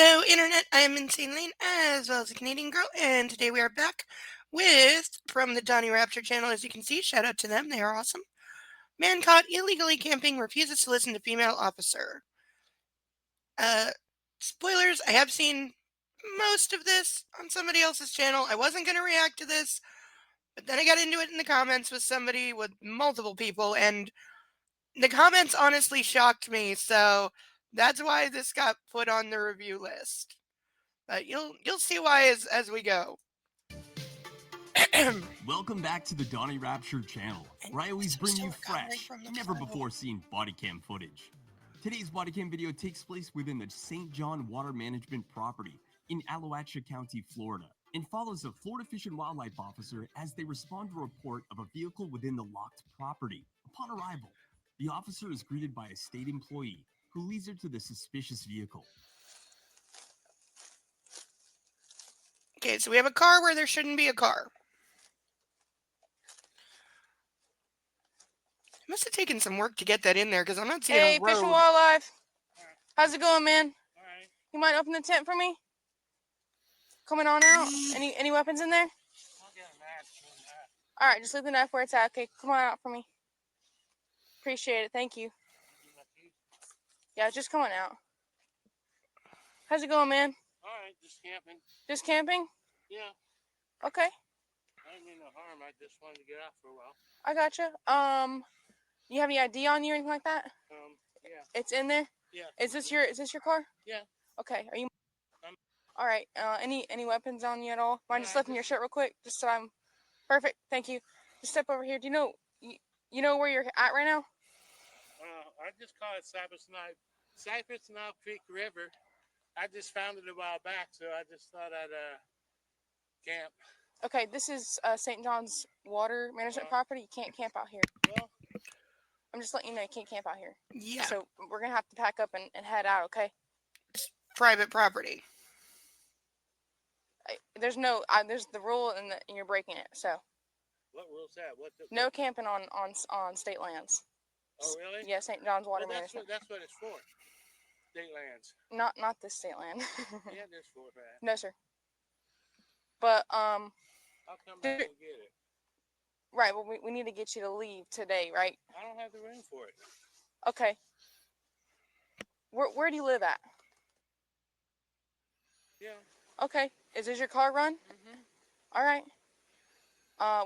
Hello, Internet. I am Insane Lane, as well as a Canadian girl, and today we are back with from the Donnie Rapture channel. As you can see, shout out to them; they are awesome. Man caught illegally camping refuses to listen to female officer. Uh, Spoilers. I have seen most of this on somebody else's channel. I wasn't gonna react to this, but then I got into it in the comments with somebody with multiple people, and the comments honestly shocked me. So that's why this got put on the review list. But you'll see why as we go. Welcome back to the Donnie Rapture channel, where I always bring you fresh, never before seen body cam footage. Today's body cam video takes place within the St. John Water Management property in Alachua County, Florida, and follows a Florida Fish and Wildlife officer as they respond to a report of a vehicle within the locked property. Upon arrival, the officer is greeted by a state employee who leads her to the suspicious vehicle. Okay, so we have a car where there shouldn't be a car. It must have taken some work to get that in there because I'm not seeing a road. Fish and Wildlife. How's it going, man? All right. You might open the tent for me? Coming on out. Any weapons in there? I'll get a match in that. All right, just leave the knife where it's at. Okay, come on out for me. Appreciate it. Thank you. Yeah, just come on out. How's it going, man? All right, just camping. Just camping? Yeah. Okay, I didn't mean no harm. I just wanted to get out for a while. I gotcha. You have any ID on you or anything like that? Yeah. It's in there. Yeah. Is this your car? Yeah. Okay. Are you? Um, All right. Any weapons on you at all? Mind No, just I lifting your shirt real quick, just so I'm perfect. Thank you. Just step over here. Do you know where you're at right now? I just call it Cypress Knob Creek River. I just found it a while back, so I just thought I'd camp. Okay, this is St. John's Water Management property. You can't camp out here. Well, I'm just letting you know you can't camp out here. Yeah, So we're gonna have to pack up and head out. Okay. private property. There's the rule and you're breaking it. So what rule's that? no camping on state lands. Oh, really? Yeah, St. John's Water Well, Management. that's what it's for. State lands. Not this state land. Yeah, there's for that. No, sir. But I'll come back and get it. right. Well, we need to get you to leave today, right? I don't have the room for it. Okay. Where do you live at? Yeah. Okay. Is this your car run? Mhm. All right.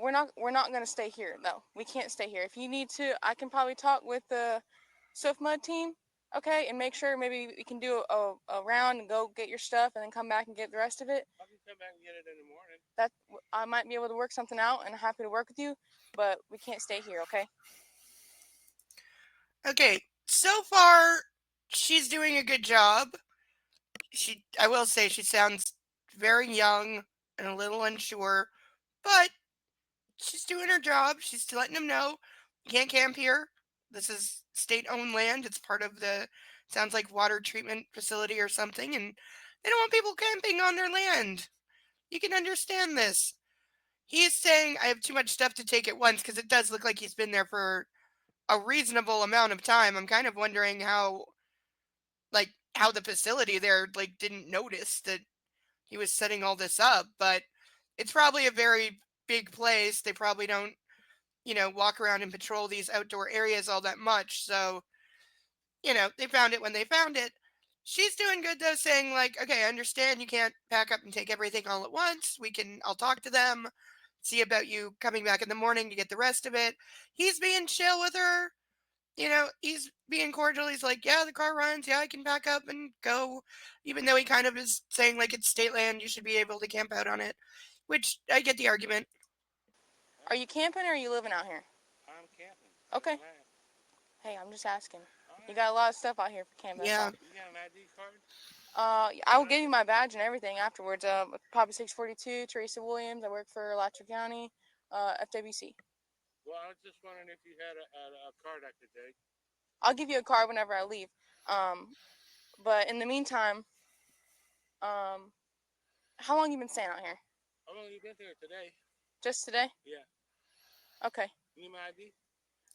We're not gonna stay here though. We can't stay here. If you need to, I can probably talk with the Swift Mud team. Okay, and make sure maybe we can do a round and go get your stuff and then come back and get the rest of it. I can come back and get it in the morning. That I might be able to work something out, and I'm happy to work with you, but we can't stay here. Okay. Okay, so far she's doing a good job. I will say she sounds very young and a little unsure, but she's doing her job. She's letting them know you can't camp here. This is state-owned land. It's part of the sounds like water treatment facility or something, and they don't want people camping on their land. You can understand this. He's saying I have too much stuff to take at once because it does look like he's been there for a reasonable amount of time. I'm kind of wondering how the facility there didn't notice that he was setting all this up, but it's probably a very big place. They probably don't, walk around and patrol these outdoor areas all that much. So, they found it when they found it. She's doing good though, saying okay, I understand you can't pack up and take everything all at once. I'll talk to them, see about you coming back in the morning to get the rest of it. He's being chill with her. He's being cordial. He's like, yeah, the car runs. Yeah, I can pack up and go. Even though he kind of is saying it's state land, you should be able to camp out on it, which I get the argument. Are you camping or are you living out here? I'm camping. Okay. Hey, I'm just asking. You got a lot of stuff out here for camping. Yeah. You got an ID card? I will give you my badge and everything afterwards. Probably 642, Teresa Williams. I work for Alachua County, FWC. Well, I was just wondering if you had a card I could take. I'll give you a card whenever I leave. But in the meantime, how long you been staying out here? I've only been here today. Just today? Yeah. Okay. You need my ID?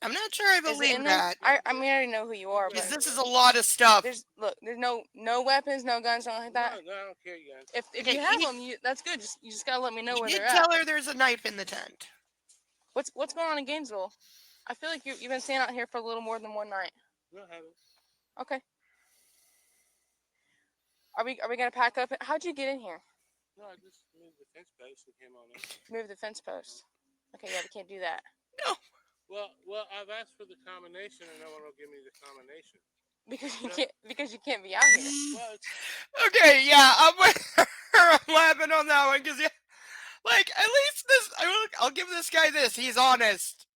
I'm not sure I Is it believe in there? that. I mean, I already know who you are, Because but this is a lot of stuff. there's no weapons, no guns, nothing like that. No, I don't carry guns. If Okay, you have them, that's good. You just gotta let me know You where did they're tell at. her there's a knife in the tent. What's going on in Gainesville? I feel like you've been staying out here for a little more than one night. No, I haven't. Okay. Are we gonna pack up? How'd you get in here? No, I just moved the fence post and came on in. Move the fence post. Okay, yeah, we can't do that. No. Well, I've asked for the combination and no one will give me the combination. Because you can't be out here. Well, Okay, yeah, I'm with her. I'm laughing on that one because, like, at least this, I'll give this guy this. He's honest.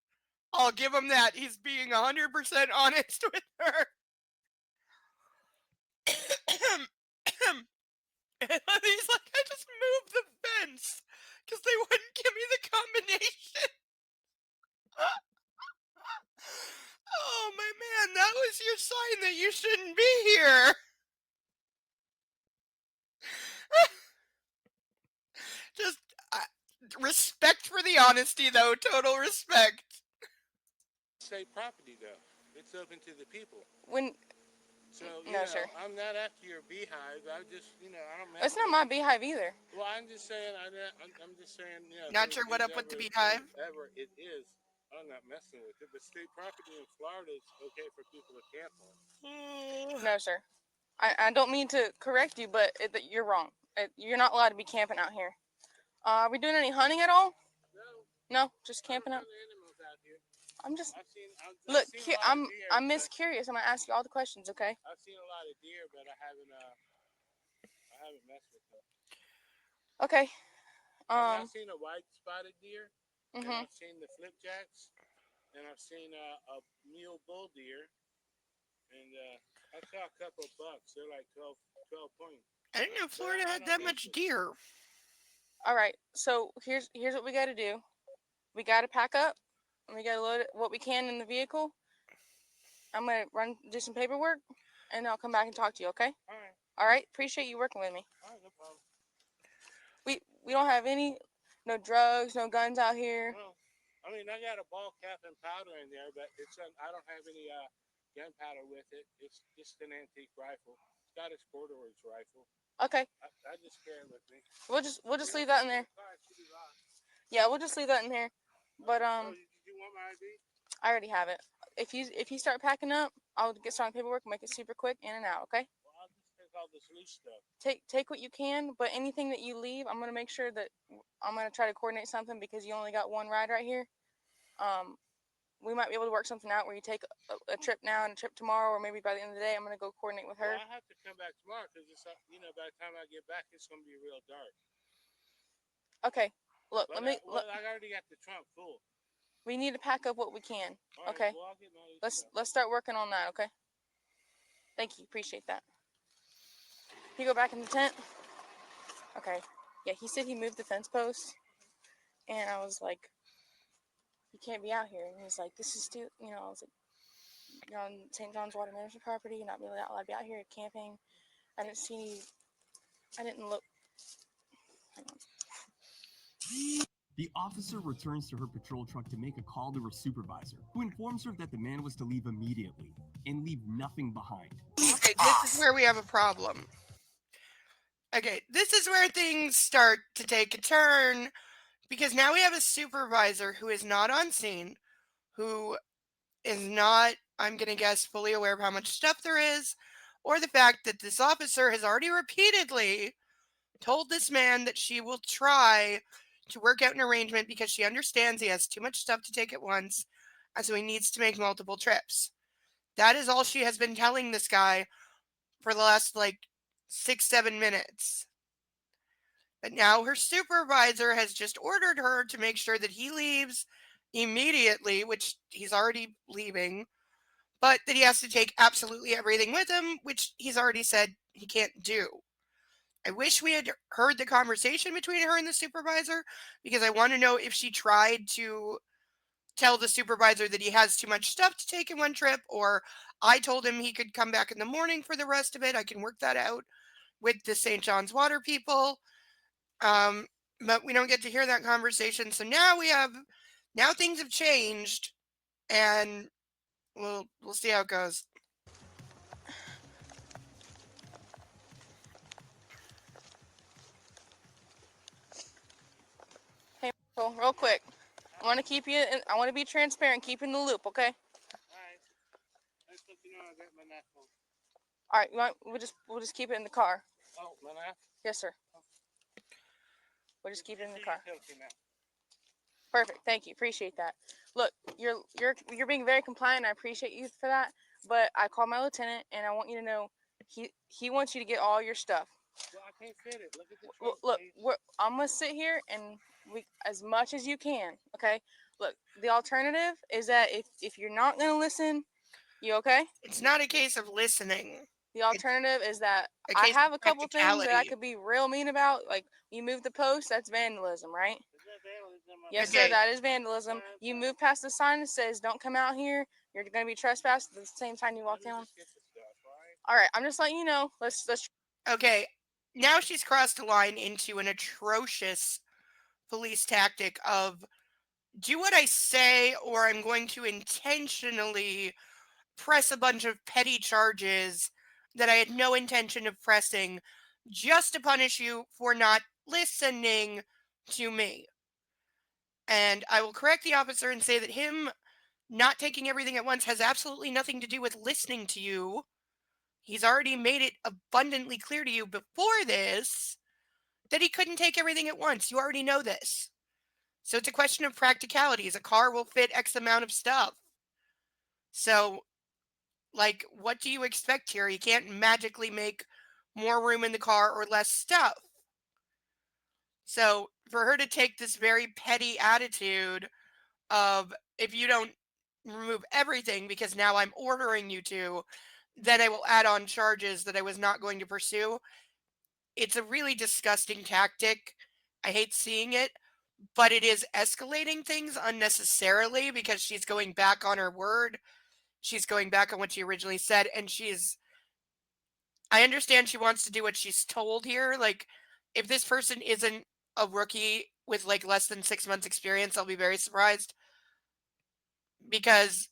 I'll give him that. He's being 100% honest with her. And he's like, I just moved the fence because they wouldn't give me the combination. Oh, my man, that was your sign that you shouldn't be here. Just respect for the honesty, though. Total respect. state property though. It's open to the people. So No, sir. I'm not after your beehive. I just I don't. It's not my beehive either. Well, I'm just saying. I'm just saying. Not sure what up with the beehive. Whatever it is, I'm not messing with it. But state property in Florida is okay for people to camp on. No, sir. I don't mean to correct you, but you're wrong. You're not allowed to be camping out here. Are we doing any hunting at all? No. No, just camping out. Animals out here. I'm just I've seen I'm Miss Curious. I'm gonna ask you all the questions, okay? I've seen a lot of deer, but I haven't messed with them. Okay. I've seen a white spotted deer, and Mhm. I've seen the flipjacks, and I've seen a mule bull deer, and I saw a couple of bucks. They're like 12 points. I didn't know Florida had that much deer. All right. So here's what we got to do. We got to pack up, and we got to load what we can in the vehicle. I'm gonna do some paperwork, and I'll come back and talk to you. Okay? All right. All right. Appreciate you working with me. All right, no problem. We don't have no drugs, no guns out here. Well, I mean, I got a ball cap and powder in there, but I don't have any gunpowder with it. It's just an antique rifle. It's got a Sportorders rifle. Okay. I just carry it with me. We'll just leave that in there. Yeah, we'll just leave that in there. But did you want my ID? I already have it. If you start packing up, I'll get started on paperwork, make it super quick, in and out. Okay. Well, I'll just take all this loose stuff. Take what you can, but anything that you leave, I'm gonna make sure that I'm gonna try to coordinate something because you only got one ride right here. We might be able to work something out where you take a trip now and a trip tomorrow, or maybe by the end of the day, I'm gonna go coordinate with her. Well, I have to come back tomorrow because it's by the time I get back, it's gonna be real dark. Okay. Look, But I already got the trunk full. We need to pack up what we can. All right, Okay. well, I'll get my Let's start working on that. Okay. Thank you. Appreciate that. Can you go back in the tent? Okay. Yeah, he said he moved the fence post, and I was like, "You can't be out here." And he's like, "This is still, I was like, "You're on St. John's Water Management property. You're not really allowed to be out here camping." I didn't see any. I didn't look. Hang on. The officer returns to her patrol truck to make a call to her supervisor, who informs her that the man was to leave immediately and leave nothing behind. Okay, this is where we have a problem. Okay, this is where things start to take a turn because now we have a supervisor who is not on scene, who is not, I'm going to guess, fully aware of how much stuff there is, or the fact that this officer has already repeatedly told this man that she will try to work out an arrangement because she understands he has too much stuff to take at once, and so he needs to make multiple trips. That is all she has been telling this guy for the last 6-7 minutes. But now her supervisor has just ordered her to make sure that he leaves immediately, which he's already leaving, but that he has to take absolutely everything with him, which he's already said he can't do. I wish we had heard the conversation between her and the supervisor because I want to know if she tried to tell the supervisor that he has too much stuff to take in one trip, or I told him he could come back in the morning for the rest of it. I can work that out with the St. John's Water people. But we don't get to hear that conversation. So now things have changed, and we'll see how it goes. Hey, Michael, real quick. I want to keep you. I want to be transparent. Keep you in the loop, okay? Alright. Let's look, I got my knife on. All right. We'll just keep it in the car. Oh, my knife? Yes, sir. We'll just keep it in the See, car. you're healthy now. Perfect. Thank you. Appreciate that. Look, you're being very compliant. I appreciate you for that. But I called my lieutenant, and I want you to know he wants you to get all your stuff. Well, I can't fit it. Look at the trunk, Look, please. I'm gonna sit here and we as much as you can. Okay. Look, the alternative is that if you're not gonna listen, you okay? It's not a case of listening. The alternative is that A I case have of a couple things that I practicality. could be real mean about. Like you move the post, that's vandalism, right? Is that vandalism? Yes, Okay. sir, that is vandalism. Fine, You fine. move past the sign that says "Don't come out here." You're gonna be trespassed at the same time you walk Let me down. just get the stuff, alright? All right, I'm just letting you know. Let's. Okay, now she's crossed a line into an atrocious police tactic of do what I say or I'm going to intentionally press a bunch of petty charges that I had no intention of pressing just to punish you for not listening to me. And I will correct the officer and say that him not taking everything at once has absolutely nothing to do with listening to you. He's already made it abundantly clear to you before this that he couldn't take everything at once. You already know this. So it's a question of practicalities. A car will fit X amount of stuff. So, like, what do you expect here? You can't magically make more room in the car or less stuff. So, for her to take this very petty attitude of if you don't remove everything because now I'm ordering you to, then I will add on charges that I was not going to pursue. It's a really disgusting tactic. I hate seeing it, but it is escalating things unnecessarily because she's going back on her word. She's going back on what she originally said, and I understand she wants to do what she's told here. Like, if this person isn't a rookie with like less than 6 months experience, I'll be very surprised because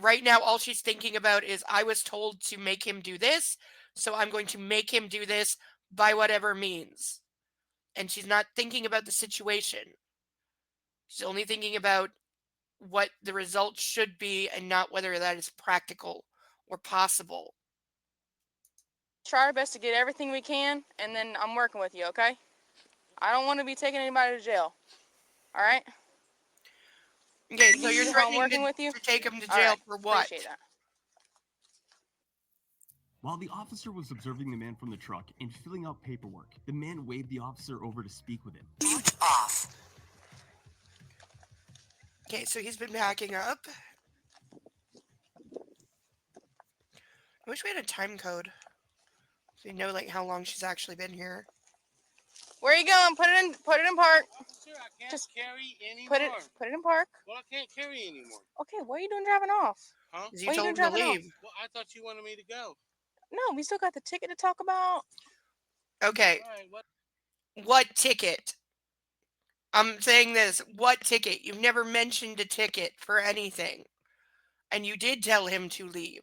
right now all she's thinking about is I was told to make him do this, so I'm going to make him do this by whatever means. And she's not thinking about the situation. She's only thinking about what the result should be and not whether that is practical or possible. Try our best to get everything we can, and then I'm working with you, okay? I don't want to be taking anybody to jail. All right? Okay, so You you're see how I'm threatening working with you? to take him to All jail right, for what? appreciate that. While the officer was observing the man from the truck and filling out paperwork, the man waved the officer over to speak with him. Mute off. Okay, so he's been backing up. I wish we had a time code. So we know like how long she's actually been here. Where are you going? Put it in park. Officer, I can't Just carry anymore. Put it in park. Well, I can't carry anymore. Okay, what are you doing driving off? Huh? Because you Why you told doing him to driving off? leave. Well, I thought you wanted me to go. No, we still got the ticket to talk about. Okay, Alright, what? what ticket? I'm saying this. What ticket? You've never mentioned a ticket for anything. And you did tell him to leave.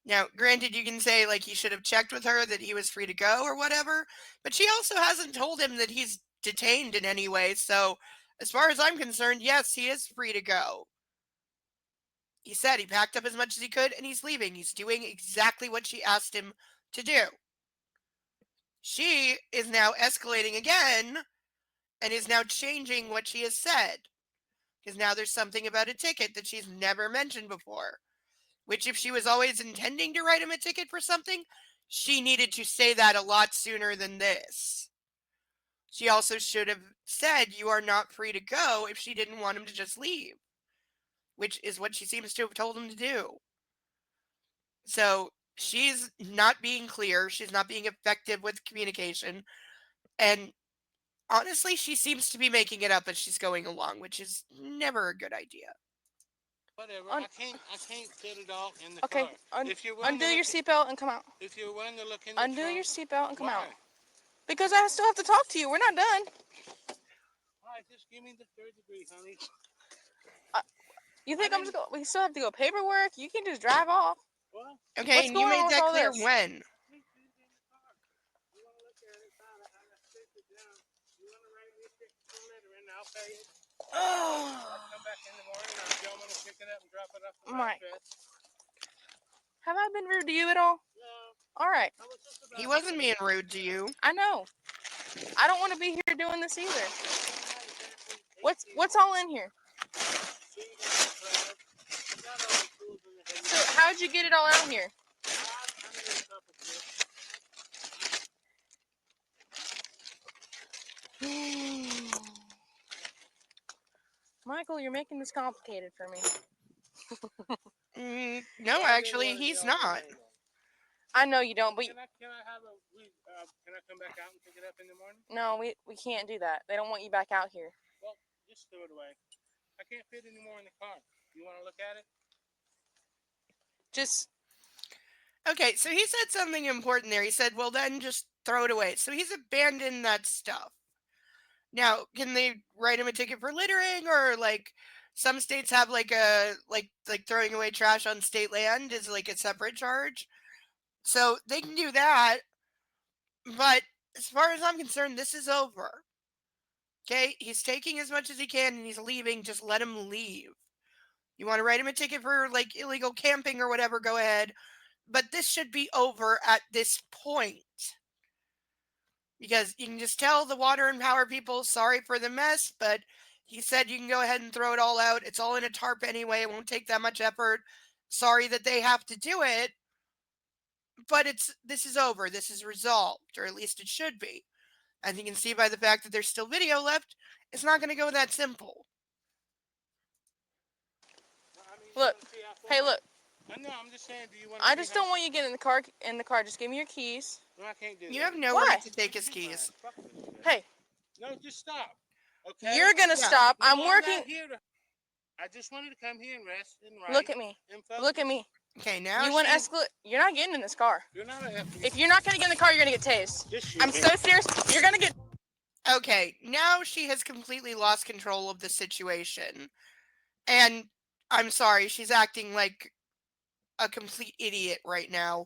Now, granted, you can say like he should have checked with her that he was free to go or whatever, but she also hasn't told him that he's detained in any way. So, as far as I'm concerned, yes, he is free to go. He said he packed up as much as he could and he's leaving. He's doing exactly what she asked him to do. She is now escalating again and is now changing what she has said. Because now there's something about a ticket that she's never mentioned before. Which, if she was always intending to write him a ticket for something, she needed to say that a lot sooner than this. She also should have said, you are not free to go, if she didn't want him to just leave. Which is what she seems to have told him to do. So, she's not being clear. She's not being effective with communication. And honestly, she seems to be making it up as she's going along, which is never a good idea. Whatever. Un- I can't fit it all in the Okay, car. If you're willing undo to your look seatbelt and come out. if you're willing to look in the Undo trunk, your seatbelt and come out. why? Because I still have to talk to you. We're not done. Alright, just give me the third degree, honey. You think I'm just going? We still have to go paperwork. You can just drive off. Well, Okay, What's and you going on made with that all clear this? when. you want to look at it? I stick it down. You want to write me a ticket for littering? I'll pay it. I'll come back in the morning. I'm going to pick it up and drop it off the Mike. address. Have I been rude to you at all? No, All right. I was just about He wasn't being rude to you. I know. I don't want to be here doing this either. What's all in here? So how'd you get it all out here? Michael, you're making this complicated for me. No, actually, he's not. I know you don't, but Can I come back out and pick it up in the morning? no, we can't do that. They don't want you back out here. Well, just throw it away. I can't fit any more in the car. You want to look at it? Just Okay, so he said something important there. He said, well, then just throw it away. So he's abandoned that stuff. Now, can they write him a ticket for littering, or like some states have like a like throwing away trash on state land is like a separate charge. So they can do that. But as far as I'm concerned, this is over. Okay, he's taking as much as he can and he's leaving. Just let him leave. You want to write him a ticket for like illegal camping or whatever, go ahead. But this should be over at this point. Because you can just tell the water and power people, sorry for the mess, but he said you can go ahead and throw it all out. It's all in a tarp anyway. It won't take that much effort. Sorry that they have to do it. But this is over. This is resolved, or at least it should be. As you can see by the fact that there's still video left, it's not going to go that simple. look. Hey, look. No, I'm just saying, do you want I just don't want you getting in the car. Just give me your keys. No, I can't do that. You have no Why? right to take his keys. Hey, No, just stop. Okay? you're gonna stop. No, I'm not working. here I just wanted to come here and rest and write. Look at me. and focus. Look at me. Okay, now You want to she- escalate? You're not getting in this car. You're not a If you're not gonna get in the car, you're gonna get tased. Just shoot I'm me. so serious. You're gonna get. Okay, now she has completely lost control of the situation. And I'm sorry, she's acting like a complete idiot right now.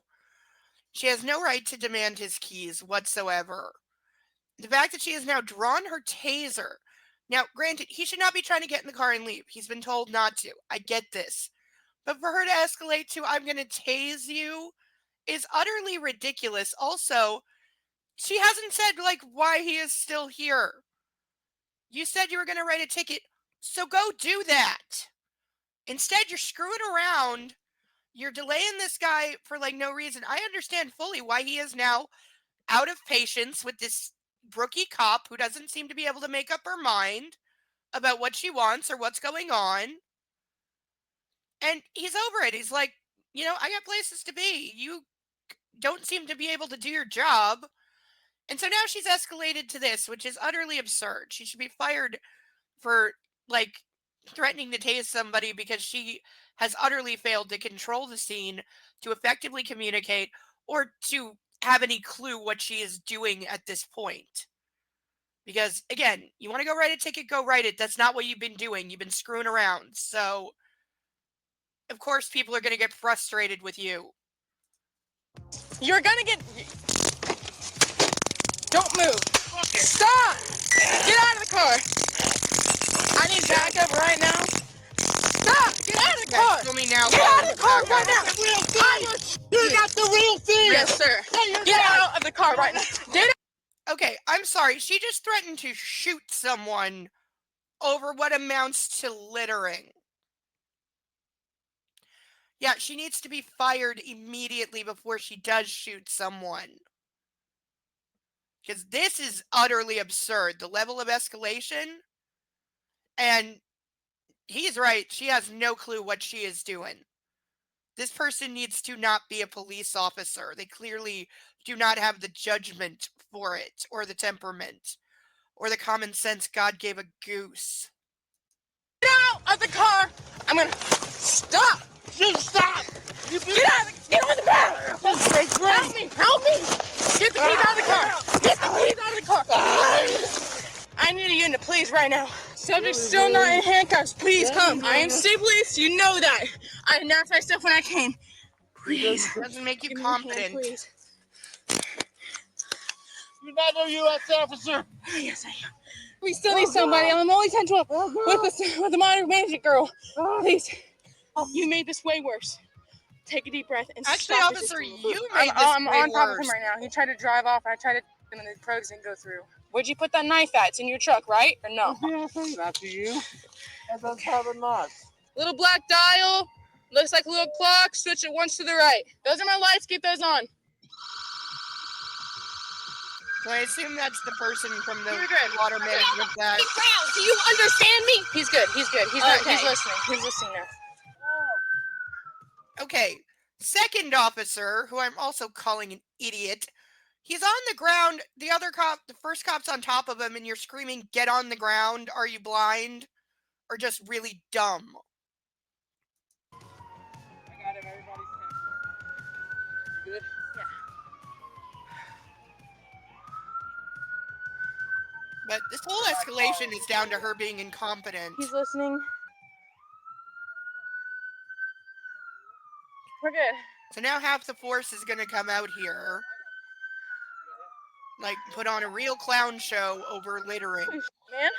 She has no right to demand his keys whatsoever. The fact that she has now drawn her taser. Now, granted, he should not be trying to get in the car and leave. He's been told not to. I get this. But for her to escalate to, I'm going to tase you, is utterly ridiculous. Also, she hasn't said, like, why he is still here. You said you were going to write a ticket, so go do that. Instead, you're screwing around. You're delaying this guy for, like, no reason. I understand fully why he is now out of patience with this rookie cop who doesn't seem to be able to make up her mind about what she wants or what's going on. And he's over it. He's like, you know, I got places to be. You don't seem to be able to do your job. And so now she's escalated to this, which is utterly absurd. She should be fired for, like, threatening to tase somebody because she has utterly failed to control the scene, to effectively communicate, or to have any clue what she is doing at this point. Because, again, you want to go write a ticket, go write it. That's not what you've been doing. You've been screwing around. So, of course, people are going to get frustrated with you. You're gonna get. Don't move. Stop. Get out of the car. I need backup right now. Stop. Get out of the car. Tell me now. Get out of the car right now. You got the real thing. Yes, sir. Get out of the car right now. Get out. Okay, I'm sorry. She just threatened to shoot someone over what amounts to littering. Yeah, she needs to be fired immediately before she does shoot someone. Because this is utterly absurd. The level of escalation. And he's right. She has no clue what she is doing. This person needs to not be a police officer. They clearly do not have the judgment for it, or the temperament, or the common sense God gave a goose. Get out of the car. I'm gonna stop. Just stop. Get out of the, get on the car. Help me. Help me. Get the keys out of the car. Get the keys out of the car. I need a unit, please, right now. Subject still not in handcuffs. Please come. I am state police. You know that. I announced myself when I came. Please. Doesn't make you Give me your hand, competent. please. You're not no U.S. officer. Yes, I am. We still need somebody. I'm only 10-12 with the modern management girl. Please. You made this way worse. Take a deep breath and Actually, stop officer, resisting. you made this I'm way on top of him worse. right now. He tried to drive off. I tried to him and the probes didn't go through. Where'd you put that knife at? It's in your truck, right? Or no? Not to you. And that's how the knots. Little black dial. Looks like a little clock. Switch it once to the right. Those are my lights. Keep those on. So I assume that's the person from the You're good. water management that. Do you understand me? He's good. He's good. He's not. He's listening. He's listening now. Okay, second officer, who I'm also calling an idiot. He's on the ground. The other cop, the first cop's on top of him, and you're screaming, "Get on the ground! Are you blind, or just really dumb?" I got him. Everybody's you good? Yeah. But this whole escalation is down to her being incompetent. He's listening. We're good. So now half the force is going to come out here. Like, put on a real clown show over littering. Holy shit, man.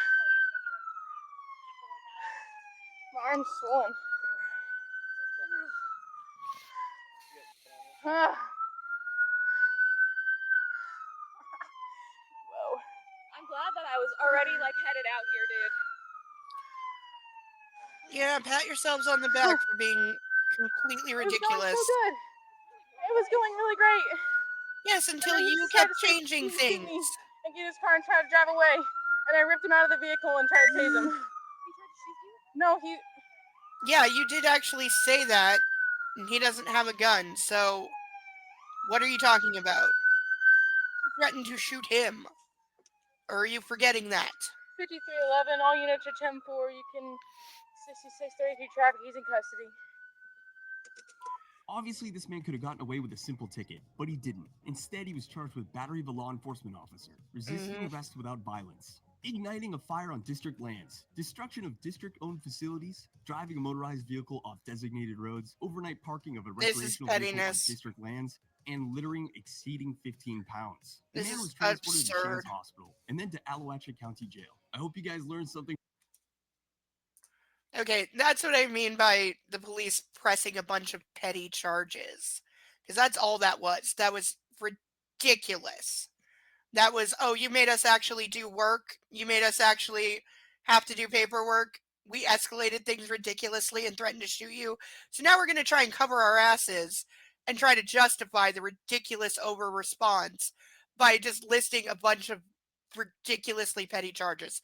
My arm's swollen. Ah. Whoa. I'm glad that I was already headed out here, dude. Yeah, pat yourselves on the back for being completely ridiculous. It was going so good. It was going really great. Yes, until And then he you decided kept to changing shoot things. me and get his car and try to drive away. And I ripped him out of the vehicle and tried to tase him. He tried to shoot you? No, he... Yeah, you did actually say that. And he doesn't have a gun, so what are you talking about? You threatened to shoot him. Or are you forgetting that? 5311, all units are 10-4. You can 6633 traffic. He's in custody. Obviously, this man could have gotten away with a simple ticket, but he didn't. Instead, he was charged with battery of a law enforcement officer, resisting arrest without violence, igniting a fire on district lands, destruction of district-owned facilities, driving a motorized vehicle off designated roads, overnight parking of a This is recreational vehicle on pettiness. district lands, and littering exceeding 15 pounds. The This man is was transported to absurd. Shands Hospital and then to Alawatcha County Jail. I hope you guys learned something. Okay, that's what I mean by the police pressing a bunch of petty charges. Because that's all that was. That was ridiculous. That was, oh, you made us actually do work. You made us actually have to do paperwork. We escalated things ridiculously and threatened to shoot you. So now we're going to try and cover our asses and try to justify the ridiculous over response by just listing a bunch of ridiculously petty charges.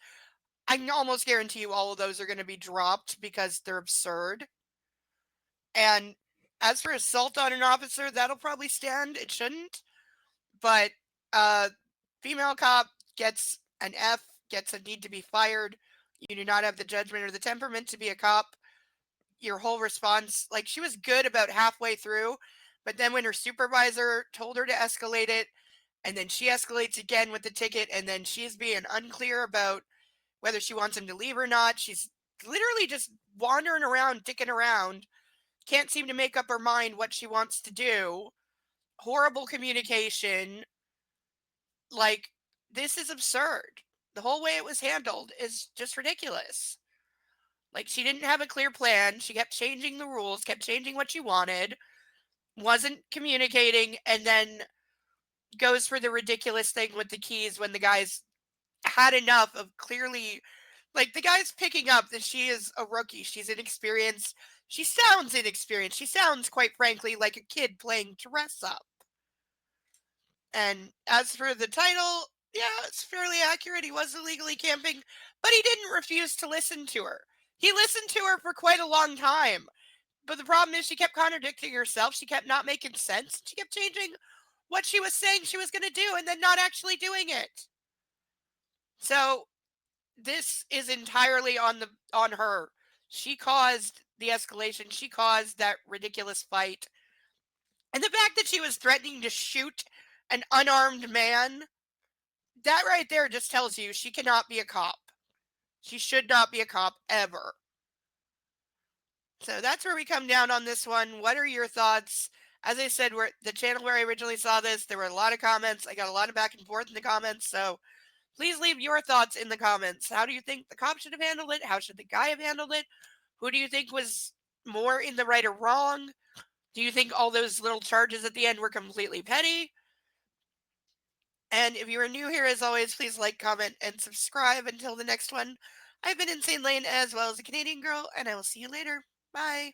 I can almost guarantee you all of those are going to be dropped because they're absurd. And as for assault on an officer, that'll probably stand. It shouldn't. But female cop gets an F, gets a need to be fired. You do not have the judgment or the temperament to be a cop. Your whole response, like, she was good about halfway through, but then when her supervisor told her to escalate it, and then she escalates again with the ticket, and then she's being unclear about whether she wants him to leave or not. She's literally just wandering around, dicking around, can't seem to make up her mind what she wants to do. Horrible communication. Like, this is absurd. The whole way it was handled is just ridiculous. Like, she didn't have a clear plan. She kept changing the rules, kept changing what she wanted, wasn't communicating, and then goes for the ridiculous thing with the keys when the guy's had enough of clearly, like, the guy's picking up that she is a rookie. She's inexperienced. She sounds inexperienced. She sounds, quite frankly, like a kid playing dress up. And as for the title, yeah, it's fairly accurate. He was illegally camping, but he didn't refuse to listen to her. He listened to her for quite a long time. But the problem is she kept contradicting herself. She kept not making sense. She kept changing what she was saying she was going to do and then not actually doing it. So this is entirely on her. She caused the escalation. She caused that ridiculous fight. And the fact that she was threatening to shoot an unarmed man, that right there just tells you she cannot be a cop. She should not be a cop ever. So that's where we come down on this one. What are your thoughts? As I said, we're the channel where I originally saw this. There were a lot of comments. I got a lot of back and forth in the comments. So please leave your thoughts in the comments. How do you think the cop should have handled it? How should the guy have handled it? Who do you think was more in the right or wrong? Do you think all those little charges at the end were completely petty? And if you are new here, as always, please like, comment, and subscribe. Until the next one, I've been Insane Lane as well as a Canadian girl, and I will see you later. Bye.